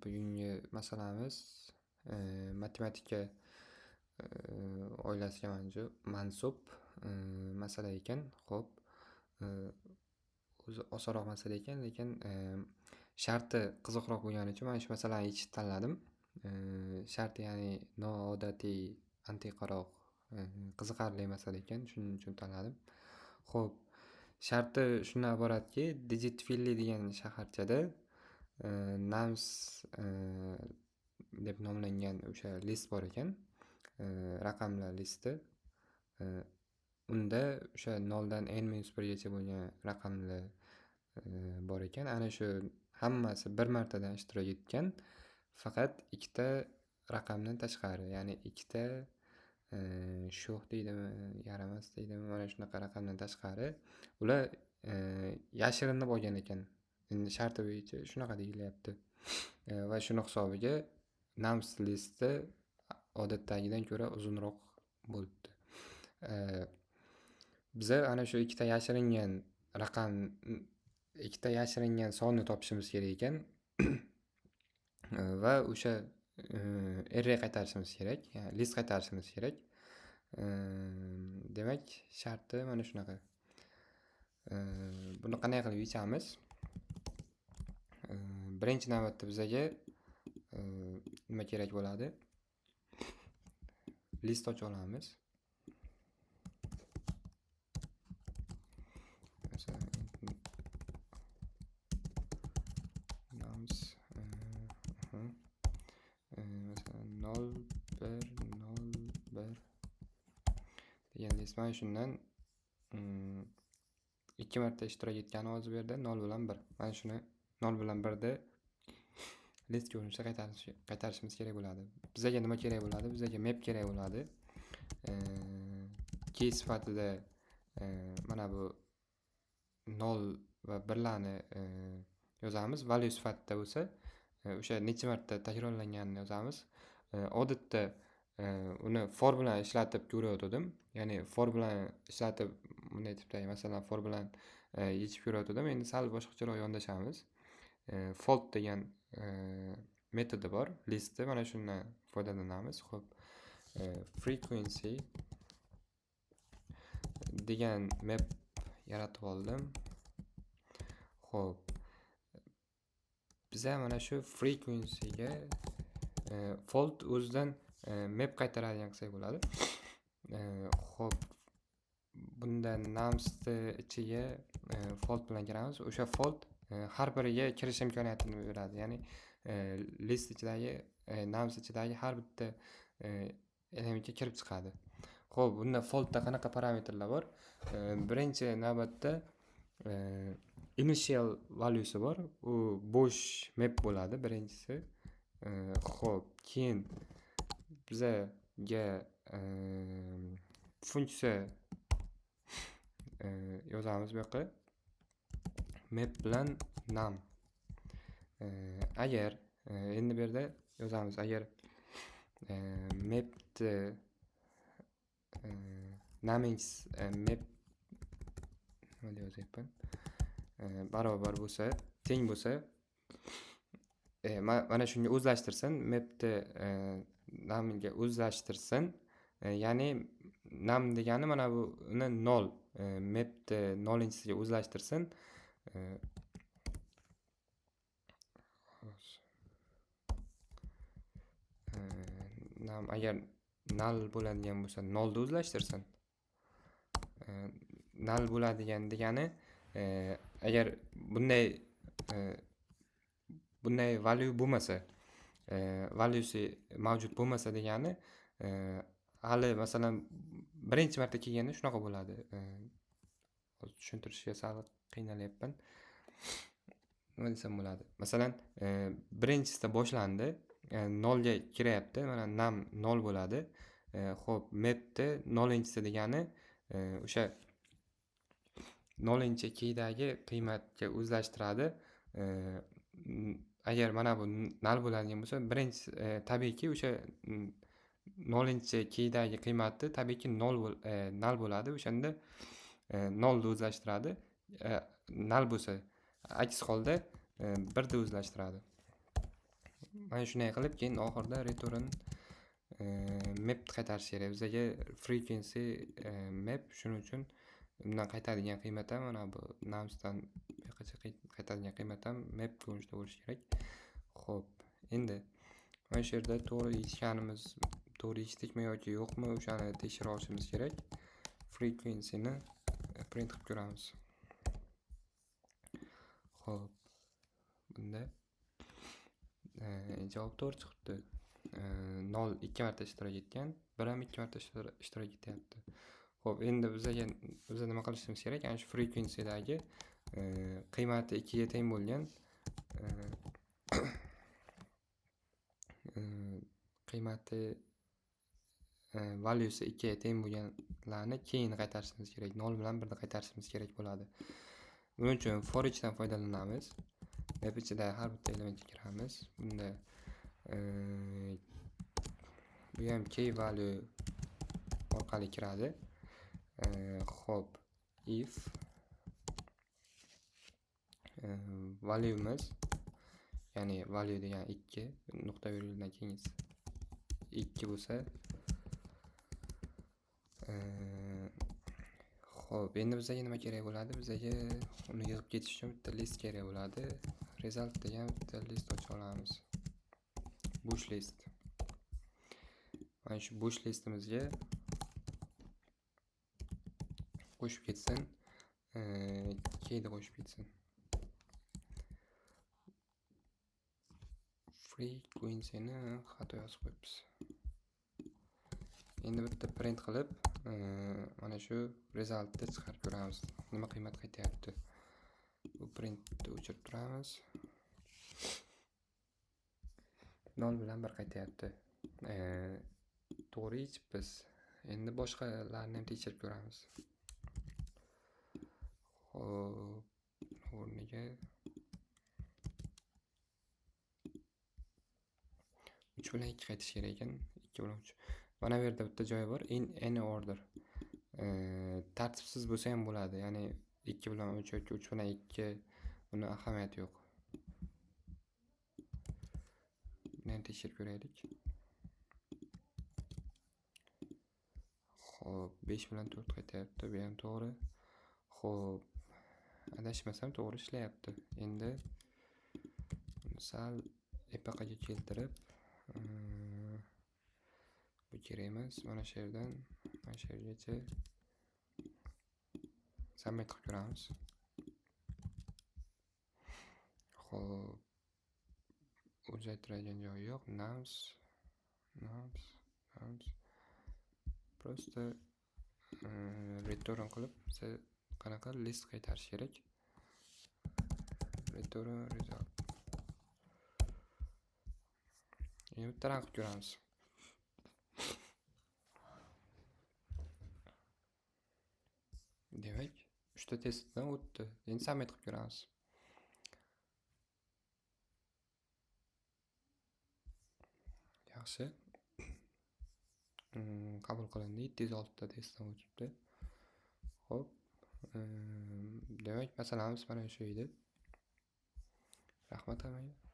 bugungi masalamiz matematika oilasiga mansub masala ekan. Xo'p, o'zi osonroq masala ekan, lekin sharti qiziqroq bo'lgani uchun mana shu masalani yechishni tanladim. Sharti ya'ni noodatiy, antiqaroq, qiziqarli masala ekan, shuning uchun tanladim. Xo'p, sharti shundan iboratki, Digitfilli degan shaharchada Nams deb nomlangan o'sha list bor ekan, raqamlar listi. Unda o'sha 0 dan n-1gacha bo'lgan raqamlar bor ekan. Ana shu hammasi bir martadan ishtirok etgan, faqat ikkita raqamdan tashqari, ya'ni ikkita sho'x deydimi, yaramas deydimi, mana shunaqa raqamdan tashqari ular yashirinib olgan ekan. Endi sharti bo'yicha shunaqa deyilyapti. Va shuni hisobiga Nams listi odatdagidan ko'ra uzunroq bo'libdi. Biza ana shu ikkita yashiringan sonni topishimiz kerak ekan. Va o'sha array qaytarishimiz kerak, ya'ni list qaytarishimiz kerak. Demak, sharti mana shunaqa. Buni qanday qilib yechamiz? Birinchi navbatda bizaga nima kerak bo'ladi? List ochib olamiz. Masalan, nams masalan 0 1 0 1 degan list. Mana shundan 2 marta ishtirok etgani hozir bu yerda 0 bilan 1. Mana shuni 0 bilan 1 da list ko'rinishida qaytarishimiz kerak bo'ladi. Bizaga nima kerak bo'ladi? Bizaga map kerak bo'ladi. Key sifatida mana bu 0 va 1 larni yozamiz. Value sifatida bo'lsa, o'sha necha marta takrorlanganini yozamiz. Odatda uni for bilan ishlatib ko'rayotgandim. Ya'ni for bilan ishlatib, bunday tipdagi masalan for bilan yechib ko'rayotgandim. Endi sal boshqacharoq yondashamiz. Fold degan metodi bor listda, mana shundan foydalanamiz. Xo'p, frequency degan map yaratib oldim. Xo'p, biza mana shu frequencyga fold o'zidan map qaytaradigan qilsak bo'ladi. Xo'p, bunda namsni ichiga fold bilan kiramiz. O'sha fold har biriga kirish imkoniyatini beradi. Ya'ni list ichidagi, nams ichidagi har bitta elementga kirib chiqadi. Xo'p, bunda foldda qanaqa parametrlar bor? Birinchi navbatda initial valuesi bor. U bo'sh map bo'ladi birinchisi. Xo'p, keyin bizaga funksiya yozamiz bu yoqqa. Map bilan num. Agar endi bu yerda yozamiz, agar mapni namings map nima deb yozyapman? Barobar bo'lsa, teng bo'lsa, mana shunga o'zlashtirsin, mapni namga o'zlashtirsin. Ya'ni nam degani mana bu 0, mapni 0-siga o'zlashtirsin. Nam agar null bo'ladigan bo'lsa 0 da o'zlashtirsin. Null bo'ladigan degani agar bunday value bo'lmasa, valuesi mavjud bo'lmasa degani, hali masalan birinchi marta kelganda shunaqa bo'ladi. Tushuntirishga sal qiynalyapman. Nima desam bo'ladi? Masalan, birinchisida boshlandi, 0 ga kiryapti. Mana num 0 bo'ladi. Xo'p, mapda 0-si degani o'sha 0-keydagi qiymatga o'zlashtiradi. Agar mana bu 0 bo'ladigan bo'lsa, birinchi tabiiyki o'sha 0-keydagi qiymati tabiiyki 0 bo'ladi. O'shanda 0 da o'zlashtiradi. 0 bo'lsa, aks holda 1 da o'zlashtiradi. Mana shunday qilib keyin oxirida return map qaytarish kerak. Bizga frequency map, shuning uchun bundan qaytadigan qiymat ham mana bu navsdan buyoqgacha qaytadigan qiymat ham map ko'rinishida bo'lishi kerak. Xo'p, endi mana shu yerda to'g'ri eshitdikmi yoki yo'qmi, o'shani tekshira olishimiz kerak. Frequencyni print qilib ko'ramiz. Xo'p, bunda javob to'g'ri chiqibdi. 0 2 marta ishtirok etgan, 1 ham 2 marta ishtirok etyapti. Xo'p, endi bizga nima qilishimiz kerak? Ana shu frequency'dagi qiymati 2 ga teng bo'lgan qiymati valuesi 2 ga teng bo'lganlarni keyin qaytarishimiz kerak. 0 bilan 1 ni qaytarishimiz kerak bo'ladi. Buning uchun for each'dan foydalanamiz. Map ichida har bitta elementga kiramiz. Bunda bu ham key value orqali kiradi. Xo'p, if value'miz, ya'ni value degan 2 nuqta virguldan keyin 2 bo'lsa, xo'p, endi bizga nima kerak bo'ladi? Bizga uni yig'ib ketish uchun bitta list kerak bo'ladi. Result degan bitta list ocha olamiz. Bush list. Mana shu bush listimizga qo'shib ketsin, keyni qo'shib ketsin. Frequency'ni xato yozib qo'yibmiz. Endi bitta print qilib, mana shu resultni chiqarib ko'ramiz. Nima qiymat qaytyapti? Bu printni o'chirib turamiz. 0 bilan 1 qaytyapti. To'g'ri eshitibmiz. Endi boshqalarni ham tekshirib ko'ramiz. Xo'p, o'rniga 3 bilan 2 qaytish kerak ekan. 2 bilan 3. Mana bu yerda bitta joyi bor. In any order. Tartibsiz bo'lsa ham bo'ladi. Ya'ni 2 bilan 3 yoki 3 bilan 2 buni ahamiyati yo'q. Buni ham tekshirib ko'raylik. Xo'p, 5 bilan 4 qaytyapti. Bu ham to'g'ri. Xo'p, adashmasam to'g'ri ishlayapti. Endi sal epaqaga keltirib, bu kerak emas. Mana shu yerdan mana shu yergacha submit qilib ko'ramiz. Xo'p, o'zgartiradigan joyi yo'q. Nums. Просто return qilib biza qanaqa list qaytarish kerak? Return result. Endi bitta rang qilib ko'ramiz. Demak, 3 ta testdan o'tdi. Endi submit qilib ko'ramiz. Yaxshi. Qabul qilindi. 706 ta testdan o'tibdi. Xo'p, demak, masalamiz mana shu edi. Rahmat hammaga.